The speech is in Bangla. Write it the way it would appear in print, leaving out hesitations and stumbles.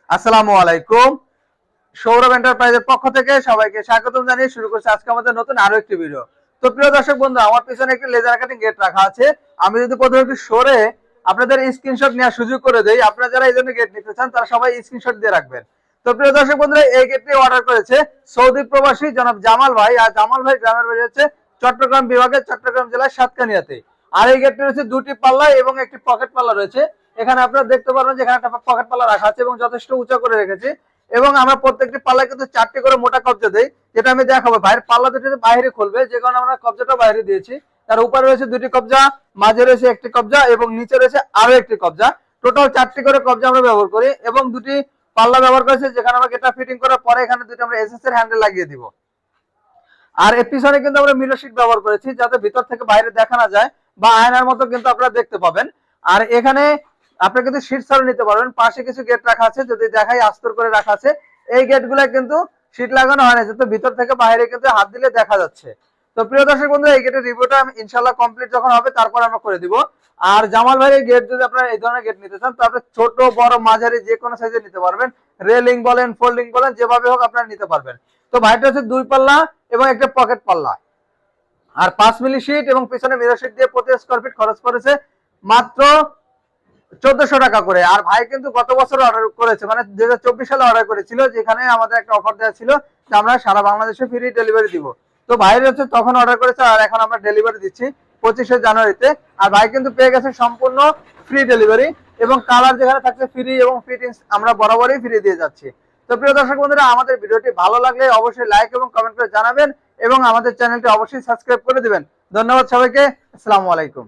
আসসালামু আলাইকুম। সৌরভ এন্টারপ্রাইজের পক্ষ থেকে সবাইকে স্বাগতম জানিয়ে শুরু করছি আজকে আমাদের নতুন আরো একটি ভিডিও। তো প্রিয় দর্শক বন্ধু, আমার পিছনে একটি লেজার কাটিং গেট রাখা আছে। আমি যদি প্রথমে একটু সরে আপনাদের স্ক্রিনশট নেওয়ার সুযোগ করে দেই, আপনারা যারা এই জন্য গেট নিতে চান তারা সবাই স্ক্রিনশট দিয়ে রাখবেন। তো প্রিয় দর্শক বন্ধুরা, এই গেটটি অর্ডার করেছে সৌদি প্রবাসী জনাব জামাল ভাই। আর জামাল ভাই গ্রামের বাড়ি হচ্ছে চট্টগ্রাম বিভাগের চট্টগ্রাম জেলার সাতকানিয়াতে। আর এই গেটটি রয়েছে দুটি পাল্লা এবং একটি পকেট পাল্লা রয়েছে। এখানে আপনারা দেখতে পারবেন যে এখানে একটা পকেট পাল্লা রাখা আছে এবং যথেষ্ট উঁচা করে রেখেছি। এবং আমরা প্রত্যেকটি পাল্লায় কিন্তু 4টি করে মোটা কবজা দেই, যেটা আমি দেখাবো। ভাইয়ের পাল্লা দুটি বাইরে খুলবে, যে কারণে আমরা কবজাটা বাইরে দিয়েছি। তার উপরে রয়েছে দুটি কবজা, মাঝে রয়েছে একটি কবজা এবং নিচে রয়েছে আরো একটি কবজা। টোটাল 4টি করে কবজা আমরা ব্যবহার করি এবং দুটি পাল্লা ব্যবহার করেছি, যেখানে আমরা গেটটা ফিটিং করার পরে এখানে দুটি আমরা এসএস এর হ্যান্ডেল লাগিয়ে দিব। আর এর পিছনে কিন্তু আমরা মিরর শীট ব্যবহার করেছি, যাতে ভিতর থেকে বাইরে দেখা না যায়, বা আয়নার মতো কিন্তু আপনারা দেখতে পাবেন। আর এখানে আপনারা কিন্তু শীট ছাড়া নিতে পারবেন। পাশে কিছু গেট রাখা আছে, যদি দেখাই আস্তর করে রাখা আছে। এই গেটগুলো কিন্তু শীট লাগানো হয় না, যাতে ভিতর থেকে বাইরে কিন্তু হাত দিলে দেখা যাচ্ছে। তো প্রিয় দর্শক বন্ধু, এই গেটের রিভিউটা আমি ইনশাআল্লাহ কমপ্লিট যখন হবে তারপর আমরা করে দিব। আর জামাল ভাইয়ের গেট যদি আপনারা এই ধরনের গেট নিতে চান, তাহলে ছোট বড় মাঝারি যে কোনো সাইজে নিতে পারবেন। রেলিং বলেন, ফোল্ডিং বলেন, যেভাবে হোক আপনারা নিতে পারবেন। তো ভাইটা হচ্ছে 2 পাল্লা এবং একটা পকেট পাল্লা, আর 5 মিলি শীট এবং পিছনে মিরর শীট দিয়ে প্রতি স্কয়ার ফিট খরচ করেছে মাত্র 1400 টাকা করে। আর ভাই কিন্তু গত বছর অর্ডার করেছে, মানে 2024 সালে অর্ডার করেছিল, যেখানে আমাদের একটা অফার দেওয়া ছিল যে আমরা সারা বাংলাদেশে ফ্রি ডেলিভারি দিব। তো ভাইয়ের হচ্ছে তখন অর্ডার করেছে, আর এখন আমরা ডেলিভারি দিচ্ছি 25শে জানুয়ারিতে। আর ভাই কিন্তু পেয়ে গেছে সম্পূর্ণ ফ্রি ডেলিভারি, এবং কালার যেখানে থাকছে ফ্রি এবং ফিটিংস আমরা বরাবরই ফ্রি দিয়ে যাচ্ছি। তো প্রিয় দর্শক বন্ধুরা, আমাদের ভিডিওটি ভালো লাগলে অবশ্যই লাইক এবং কমেন্ট করে জানাবেন, এবং আমাদের চ্যানেলটি অবশ্যই সাবস্ক্রাইব করে দিবেন। ধন্যবাদ সবাইকে। আসসালামু আলাইকুম।